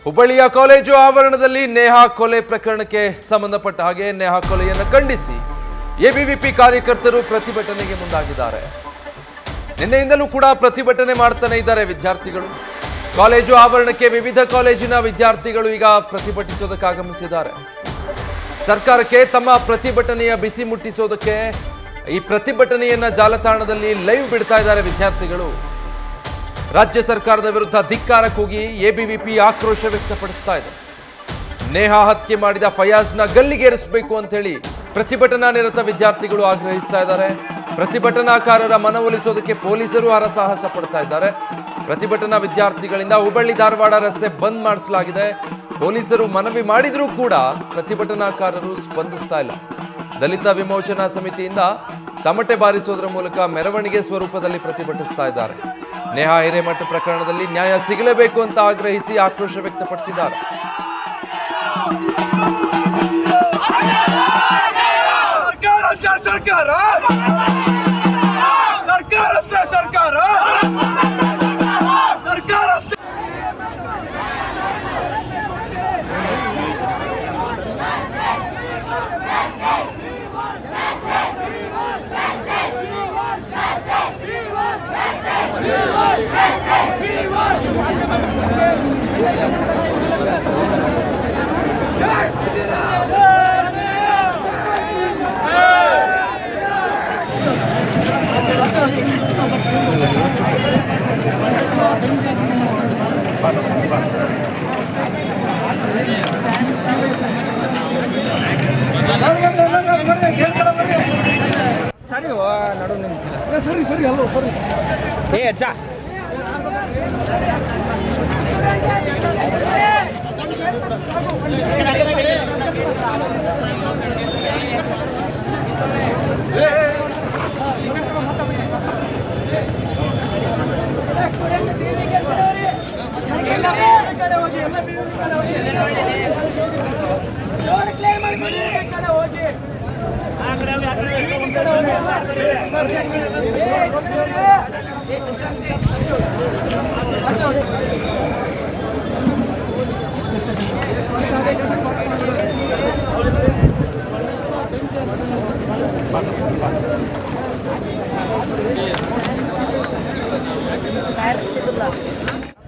ಹುಬ್ಬಳ್ಳಿಯ ಕಾಲೇಜು ಆವರಣದಲ್ಲಿ ನೇಹಾ ಕೊಲೆ ಪ್ರಕರಣಕ್ಕೆ ಸಂಬಂಧಪಟ್ಟ ಹಾಗೆ ನೇಹಾ ಕೊಲೆಯನ್ನು ಖಂಡಿಸಿ ಎಬಿವಿಪಿ ಕಾರ್ಯಕರ್ತರು ಪ್ರತಿಭಟನೆಗೆ ಮುಂದಾಗಿದ್ದಾರೆ. ನಿನ್ನೆಯಿಂದಲೂ ಕೂಡ ಪ್ರತಿಭಟನೆ ಮಾಡ್ತಾನೆ ಇದ್ದಾರೆ ವಿದ್ಯಾರ್ಥಿಗಳು. ಕಾಲೇಜು ಆವರಣಕ್ಕೆ ವಿವಿಧ ಕಾಲೇಜಿನ ವಿದ್ಯಾರ್ಥಿಗಳು ಈಗ ಪ್ರತಿಭಟಿಸೋದಕ್ಕೆ ಆಗಮಿಸಿದ್ದಾರೆ. ಸರ್ಕಾರಕ್ಕೆ ತಮ್ಮ ಪ್ರತಿಭಟನೆಯ ಬಿಸಿ ಮುಟ್ಟಿಸೋದಕ್ಕೆ ಈ ಪ್ರತಿಭಟನೆಯನ್ನ ಜಾಲತಾಣದಲ್ಲಿ ಲೈವ್ ಬಿಡ್ತಾ ಇದ್ದಾರೆ ವಿದ್ಯಾರ್ಥಿಗಳು. ರಾಜ್ಯ ಸರ್ಕಾರದ ವಿರುದ್ಧ ಧಿಕ್ಕಾರ ಕೂಗಿ ಎಬಿವಿಪಿ ಆಕ್ರೋಶ ವ್ಯಕ್ತಪಡಿಸ್ತಾ ಇದೆ. ನೇಹಾ ಹತ್ಯೆ ಮಾಡಿದ ಫಯಾಜ್ನ ಗಲ್ಲಿಗೇರಿಸಬೇಕು ಅಂತ ಹೇಳಿ ಪ್ರತಿಭಟನಾ ನಿರತ ವಿದ್ಯಾರ್ಥಿಗಳು ಆಗ್ರಹಿಸ್ತಾ ಇದ್ದಾರೆ. ಪ್ರತಿಭಟನಾಕಾರರ ಮನವೊಲಿಸೋದಕ್ಕೆ ಪೊಲೀಸರು ಹರಸಾಹಸ ಪಡ್ತಾ ಇದ್ದಾರೆ. ಪ್ರತಿಭಟನಾ ವಿದ್ಯಾರ್ಥಿಗಳಿಂದ ಹುಬ್ಬಳ್ಳಿ ಧಾರವಾಡ ರಸ್ತೆ ಬಂದ್ ಮಾಡಿಸಲಾಗಿದೆ. ಪೊಲೀಸರು ಮನವಿ ಮಾಡಿದ್ರೂ ಕೂಡ ಪ್ರತಿಭಟನಾಕಾರರು ಸ್ಪಂದಿಸ್ತಾ ಇಲ್ಲ. ದಲಿತ ವಿಮೋಚನಾ ಸಮಿತಿಯಿಂದ ತಮಟೆ ಬಾರಿಸೋದ್ರ ಮೂಲಕ ಮೆರವಣಿಗೆ ಸ್ವರೂಪದಲ್ಲಿ ಪ್ರತಿಭಟಿಸ್ತಾ ಇದ್ದಾರೆ. ನೇಹಾ ಹಿರೇಮಠ ಪ್ರಕರಣದಲ್ಲಿ ನ್ಯಾಯ ಸಿಗಲೇಬೇಕು ಅಂತ ಆಗ್ರಹಿಸಿ ಆಕ್ರೋಶ ವ್ಯಕ್ತಪಡಿಸಿದ್ದಾರೆ. ಸರಿ ನಡು ಸರಿ ಸರಿ ಅಲ್ಲ ಸರಿ ಏ ಅಜ್ಜ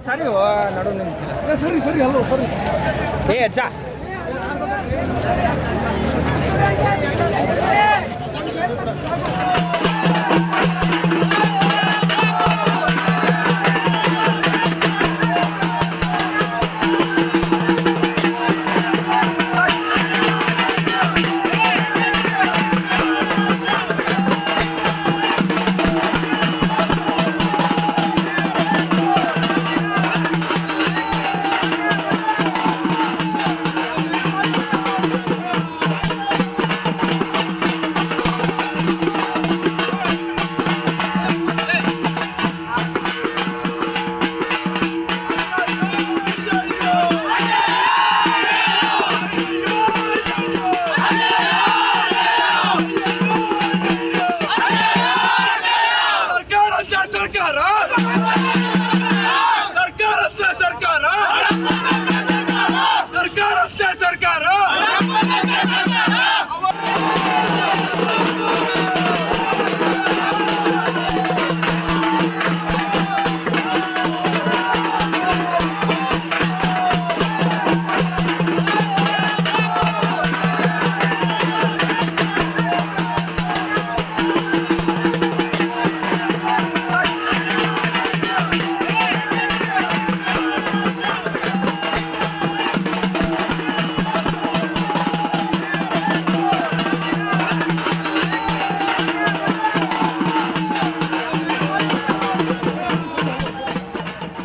ಸರಿ ನಡು ಸರಿ ಸರಿ ಅಲ್ಲ ಸರಿ ಏ ಅಜ್ಜ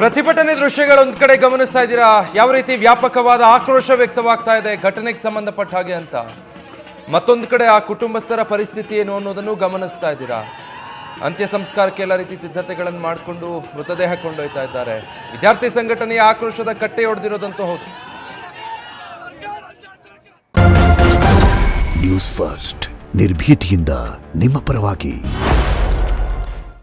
ಪ್ರತಿಭಟನೆ ದೃಶ್ಯಗಳು ಒಂದ್ ಕಡೆ ಗಮನಿಸ್ತಾ ಇದ್ದೀರಾ, ಯಾವ ರೀತಿ ವ್ಯಾಪಕವಾದ ಆಕ್ರೋಶ ವ್ಯಕ್ತವಾಗ್ತಾ ಇದೆ ಘಟನೆಗೆ ಸಂಬಂಧಪಟ್ಟ ಹಾಗೆ ಅಂತ. ಮತ್ತೊಂದು ಕಡೆ ಆ ಕುಟುಂಬಸ್ಥರ ಪರಿಸ್ಥಿತಿ ಏನು ಅನ್ನೋದನ್ನು ಗಮನಿಸ್ತಾ ಇದ್ದೀರಾ. ಅಂತ್ಯ ಸಂಸ್ಕಾರಕ್ಕೆ ಎಲ್ಲ ರೀತಿ ಸಿದ್ಧತೆಗಳನ್ನು ಮಾಡಿಕೊಂಡು ಮೃತದೇಹ ಕೊಂಡೊಯ್ತಾ ಇದ್ದಾರೆ. ವಿದ್ಯಾರ್ಥಿ ಸಂಘಟನೆಯ ಆಕ್ರೋಶದ ಕಟ್ಟೆ ಹೊಡೆದಿರೋದಂತೂ ಹೌದು. ನ್ಯೂಸ್ ಫಸ್ಟ್ ನಿರ್ಭೀತಿಯಿಂದ ನಿಮ್ಮ ಪರವಾಗಿ.